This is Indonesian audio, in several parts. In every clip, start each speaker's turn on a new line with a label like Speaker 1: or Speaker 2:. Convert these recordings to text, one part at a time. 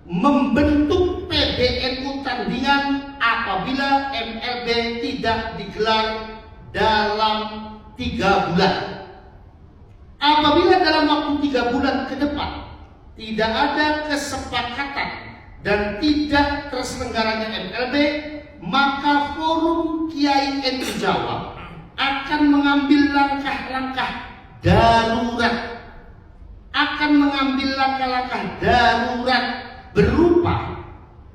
Speaker 1: membentuk PBNU tandingan apabila MLB tidak digelar dalam 3 bulan. Apabila dalam waktu 3 bulan ke depan tidak ada kesepakatan dan tidak terselenggaranya MLB, maka Forum Kiai NU Jawa akan mengambil langkah-langkah darurat, berupa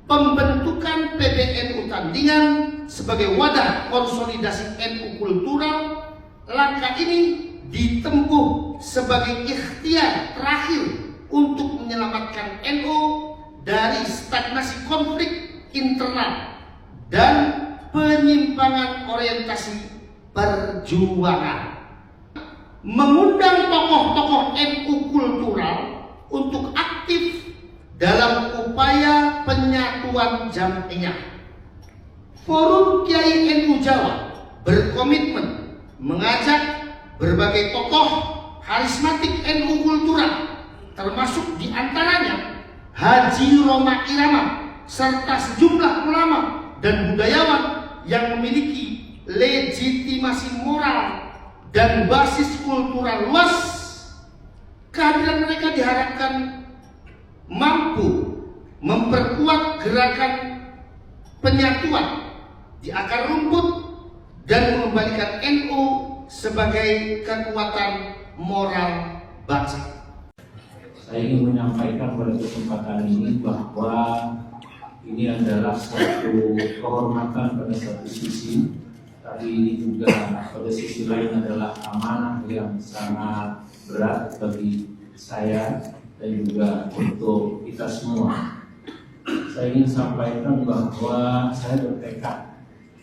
Speaker 1: pembentukan PBNU tandingan sebagai wadah konsolidasi NU kultural. Langkah ini ditempuh sebagai ikhtiar terakhir untuk menyelamatkan NU dari stagnasi konflik internal dan penyimpangan orientasi perjuangan. Mengundang tokoh-tokoh NU kultural untuk aktif dalam upaya penyatuan jamiah. Forum Kiai NU Jawa berkomitmen mengajak berbagai tokoh karismatik NU kultural, termasuk diantaranya Haji Roma Irama, serta sejumlah ulama dan budayawan yang memiliki legitimasi moral dan basis kultural luas. Kehadiran mereka diharapkan mampu memperkuat gerakan penyatuan di akar rumput dan mengembalikan NU sebagai kekuatan moral bangsa.
Speaker 2: Saya ingin menyampaikan pada kesempatan ini bahwa ini adalah suatu kehormatan pada satu sisi, tapi ini juga pada sisi lain adalah amanah yang sangat berat bagi saya dan juga untuk kita semua. Saya ingin sampaikan bahwa saya bertekad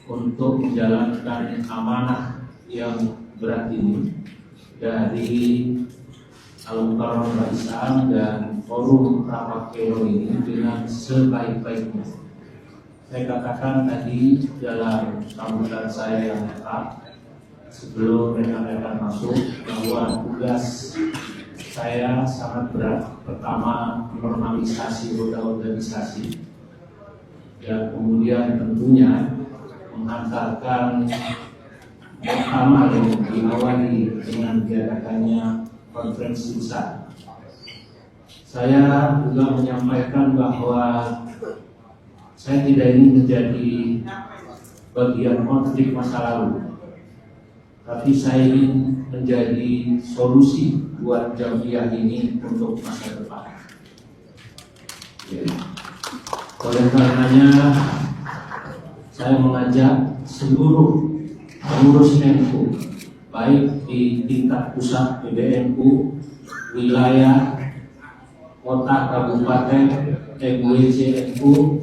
Speaker 2: untuk menjalankan amanah yang berat ini dari Al-Mukarram Islam dan Forum Rapat Kero ini dengan sebaik-baiknya. Saya katakan tadi dalam sambutan saya yang lengkap sebelum rekan-rekan masuk bahwa tugas saya sangat berat. Pertama, normalisasi roda organisasi, dan kemudian tentunya mengantarkan muktamar yang diawali dengan diadakannya konferensi besar. Saya juga menyampaikan bahwa saya tidak ingin menjadi bagian konflik masa lalu, tapi saya ingin menjadi solusi buat jamiah ini untuk masa depan. Oleh karenanya, saya mengajak seluruh pengurus NU, baik di tingkat pusat PBNU, wilayah, kota, kabupaten, MWC NU,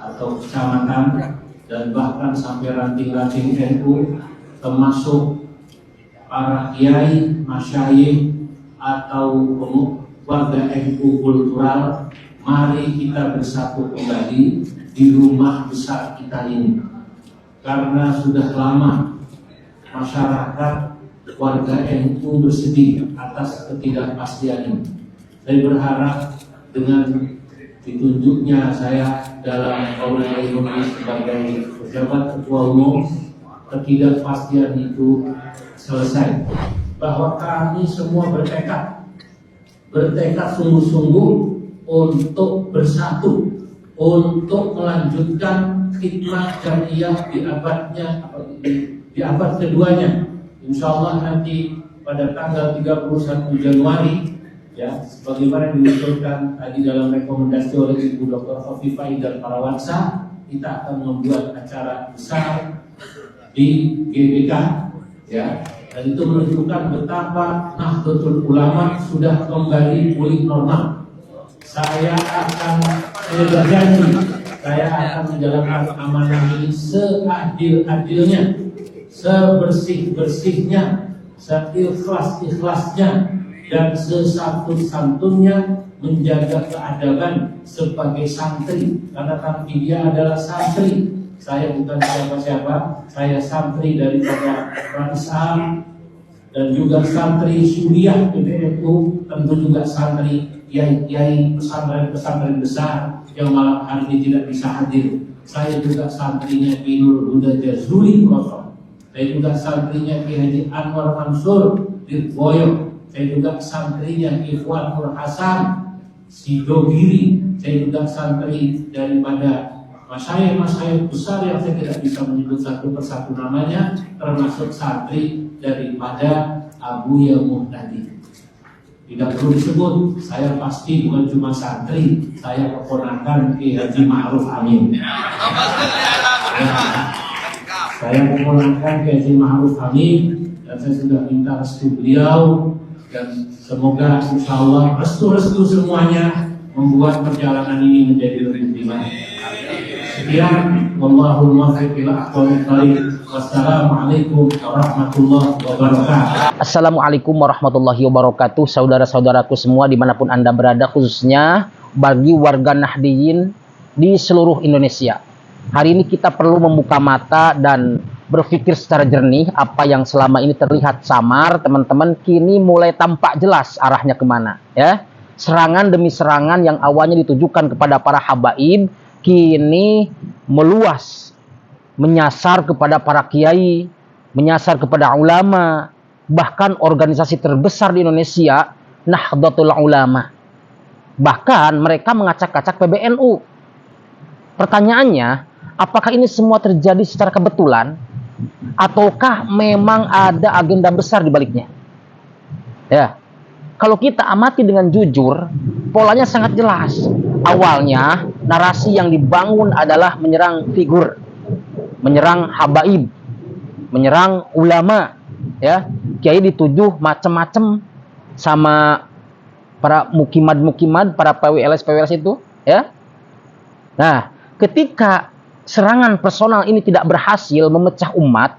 Speaker 2: atau kecamatan, dan bahkan sampai ranting-ranting NU, termasuk para kiai, masyayikh, atau warga NU kultural. Mari kita bersatu kembali di rumah besar kita ini, karena sudah lama masyarakat warga NU bersedih atas ketidakpastian ini. Saya berharap dengan ditunjuknya saya dalam Forum Indonesia sebagai pejabat ketua umum, ketidakpastian itu selesai. Bahwa kami semua bertekad sungguh-sungguh untuk bersatu, untuk melanjutkan khidmat jamiah di abad keduanya. Insya Allah nanti pada tanggal 31 Januari, ya, sebagaimana diusulkan tadi dalam rekomendasi oleh Ibu Dr. Khofifah Indar Parawansa, kita akan membuat acara besar di GBK, ya, dan itu menunjukkan betapa Nahdlatul Ulama sudah kembali pulih normal. Saya berjanji, saya akan menjalankan amanah ini seadil-adilnya, sebersih-bersihnya, seikhlas-ikhlasnya, dan sesantun-santunnya, menjaga keadaban sebagai santri, karena kami dia adalah santri. Saya bukan siapa-siapa, saya santri daripada Islam dan juga santri Suriah PBNU, tentu juga santri kiai pesantren-pesantren besar yang malam hari ini tidak bisa hadir. Saya juga santrinya Ki Nur Huda Jazuli Kosong. Saya juga santrinya Ki Haji Anwar Mansur Dirboyo. Saya juga santrinya Ki Fuad Nur Hasan Sidogiri. Saya juga santri daripada masyayikh besar yang saya tidak bisa menyebut satu persatu namanya, termasuk santri daripada Abu Yamuh tadi. Tidak perlu disebut, saya pasti bukan cuma santri, saya keponakan Ki Haji Ma'ruf Amin. Saya keponakan Ki Haji Ma'ruf Amin, dan saya sudah minta restu beliau, dan semoga insya Allah restu-restu semuanya membuat perjalanan ini menjadi lebih prima. Sekian, wallahul muwaffiq ila aqwamit thoriq. Wassalamualaikum warahmatullahi wabarakatuh.
Speaker 3: Assalamualaikum warahmatullahi wabarakatuh. Saudara-saudaraku semua dimanapun Anda berada, khususnya bagi warga Nahdiyin di seluruh Indonesia. Hari ini kita perlu membuka mata dan berpikir secara jernih. Apa yang selama ini terlihat samar, teman-teman, kini mulai tampak jelas arahnya kemana. Ya, serangan demi serangan yang awalnya ditujukan kepada para habaib, kini meluas, menyasar kepada para kiai, menyasar kepada ulama, bahkan organisasi terbesar di Indonesia, Nahdlatul Ulama. Bahkan mereka mengacak-acak PBNU. Pertanyaannya, apakah ini semua terjadi secara kebetulan, ataukah memang ada agenda besar di baliknya? Ya, kalau kita amati dengan jujur, polanya sangat jelas. Awalnya, narasi yang dibangun adalah menyerang figur, menyerang habaib, menyerang ulama, ya. Kiai dituduh macam-macam sama para mukimad, para PWLS itu, ya. Nah, ketika serangan personal ini tidak berhasil memecah umat,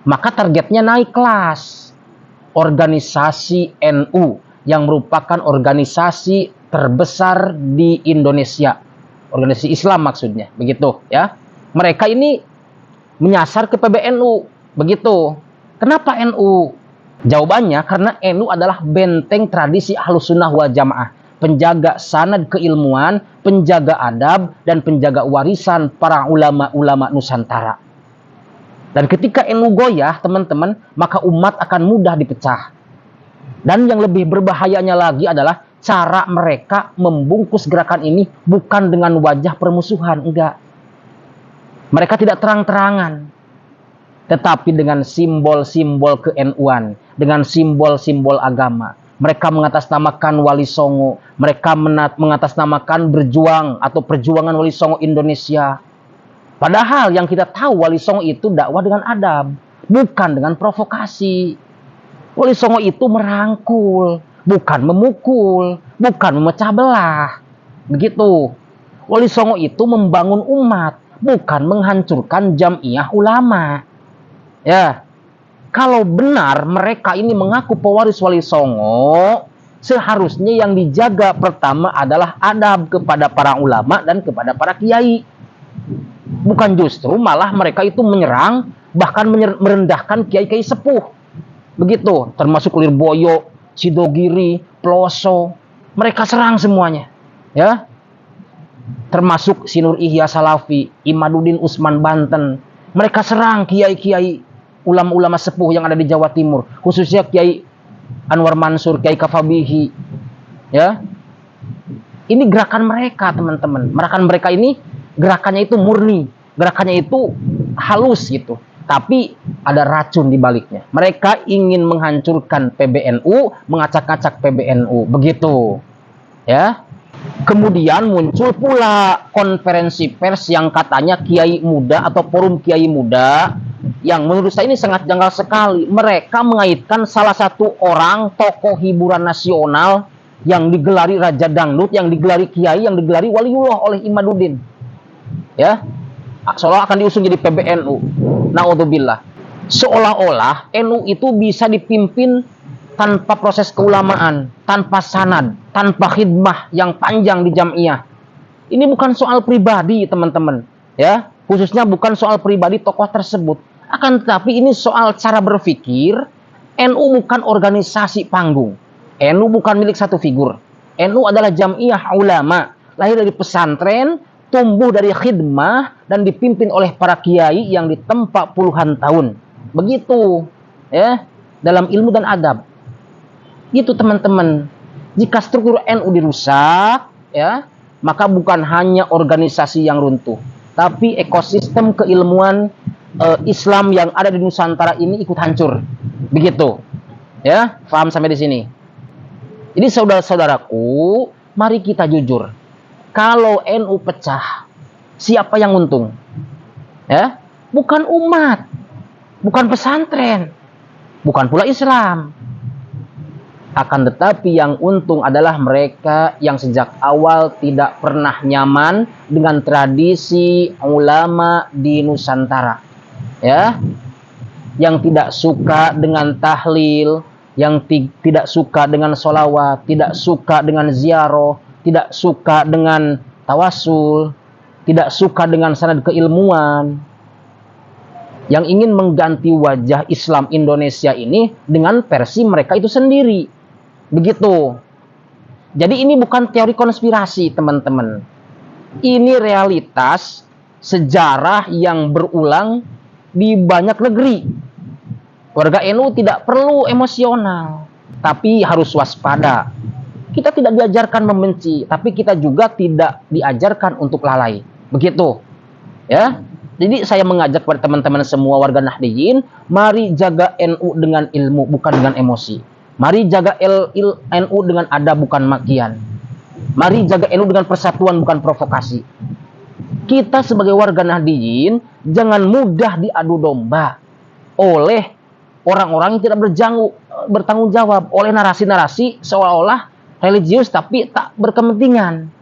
Speaker 3: maka targetnya naik kelas. Organisasi NU yang merupakan organisasi terbesar di Indonesia, organisasi Islam maksudnya, begitu ya. Mereka ini menyasar ke PBNU, begitu. Kenapa NU? Jawabannya karena NU adalah benteng tradisi Ahlus Sunnah wal Jamaah, penjaga sanad keilmuan, penjaga adab, dan penjaga warisan para ulama-ulama Nusantara. Dan ketika NU goyah, teman-teman, maka umat akan mudah dipecah. Dan yang lebih berbahayanya lagi adalah cara mereka membungkus gerakan ini bukan dengan wajah permusuhan, enggak. Mereka tidak terang-terangan, tetapi dengan simbol-simbol ke-NU-an, dengan simbol-simbol agama. Mereka mengatasnamakan Wali Songo, mereka mengatasnamakan berjuang atau perjuangan Wali Songo Indonesia. Padahal yang kita tahu Wali Songo itu dakwah dengan adab, bukan dengan provokasi. Wali Songo itu merangkul, bukan memukul, bukan memecah belah. Begitu. Wali Songo itu membangun umat, bukan menghancurkan jamiah ulama. Ya. Kalau benar mereka ini mengaku pewaris Wali Songo, seharusnya yang dijaga pertama adalah adab kepada para ulama dan kepada para kiai. Bukan justru malah mereka itu menyerang, bahkan merendahkan kiai-kiai sepuh. Begitu, termasuk Lirboyo, Sidogiri, Ploso. Mereka serang semuanya. Ya. Termasuk Sinur Ihya Salafi, Imaduddin Usman Banten. Mereka serang kiai-kiai ulama-ulama sepuh yang ada di Jawa Timur, khususnya Kiai Anwar Mansur, Kiai Kafabihi. Ya. Ini gerakan mereka, teman-teman. Gerakan mereka ini gerakannya itu murni, gerakannya itu halus gitu. Tapi ada racun di baliknya. Mereka ingin menghancurkan PBNU, mengacak-acak PBNU, begitu. Ya. Kemudian muncul pula konferensi pers yang katanya kiai muda atau forum kiai muda, yang menurut saya ini sangat janggal sekali. Mereka mengaitkan salah satu orang tokoh hiburan nasional yang digelari Raja Dangdut, yang digelari kiai, yang digelari waliullah oleh Imaduddin. Ya. Seolah akan diusung jadi PBNU. Naudzubillah. Seolah-olah NU itu bisa dipimpin tanpa proses keulamaan, tanpa sanad, tanpa khidmah yang panjang di jamiah. Ini bukan soal pribadi, teman-teman. Ya, khususnya bukan soal pribadi tokoh tersebut. Akan tetapi ini soal cara berpikir. NU bukan organisasi panggung. NU bukan milik satu figur. NU adalah Jam'iyah Ulama, lahir dari pesantren, tumbuh dari khidmah dan dipimpin oleh para kiai yang ditempa puluhan tahun. Begitu ya, dalam ilmu dan adab. Gitu teman-teman. Jika struktur NU dirusak, ya, maka bukan hanya organisasi yang runtuh, tapi ekosistem keilmuan Islam yang ada di Nusantara ini ikut hancur. Begitu. Ya, paham sampai di sini? Jadi saudara-saudaraku, mari kita jujur. Kalau NU pecah, siapa yang untung? Ya, bukan umat, bukan pesantren, bukan pula Islam. Akan tetapi yang untung adalah mereka yang sejak awal tidak pernah nyaman dengan tradisi ulama di Nusantara. Ya, yang tidak suka dengan tahlil, yang tidak suka dengan sholawat, tidak suka dengan ziarah, tidak suka dengan tawasul, tidak suka dengan sanad keilmuan, yang ingin mengganti wajah Islam Indonesia ini dengan versi mereka itu sendiri. Begitu. Jadi ini bukan teori konspirasi, teman-teman. Ini realitas sejarah yang berulang di banyak negeri. Warga NU tidak perlu emosional, tapi harus waspada. Kita tidak diajarkan membenci, tapi kita juga tidak diajarkan untuk lalai. Begitu. Ya. Jadi saya mengajak kepada teman-teman semua warga Nahdliyin, mari jaga NU dengan ilmu, bukan dengan emosi. Mari jaga NU dengan adab, bukan makian. Mari jaga NU dengan persatuan, bukan provokasi. Kita sebagai warga Nahdliyin jangan mudah diadu domba oleh orang-orang yang tidak bertanggung jawab, oleh narasi-narasi seolah-olah religius tapi tak berkepentingan.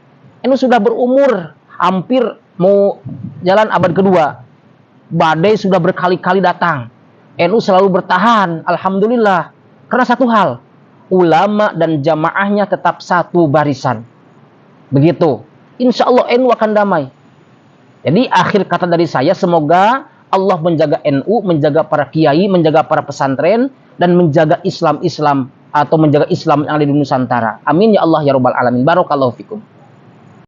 Speaker 3: NU sudah berumur, hampir mau jalan abad kedua. Badai sudah berkali-kali datang. NU selalu bertahan, alhamdulillah. Karena satu hal, ulama dan jamaahnya tetap satu barisan. Begitu. Insya Allah NU akan damai. Jadi akhir kata dari saya, semoga Allah menjaga NU, menjaga para kiai, menjaga para pesantren, dan menjaga Islam atau menjaga Islam yang ada di Nusantara. Amin ya Allah ya Rabbal Alamin. Barakallahu fikum.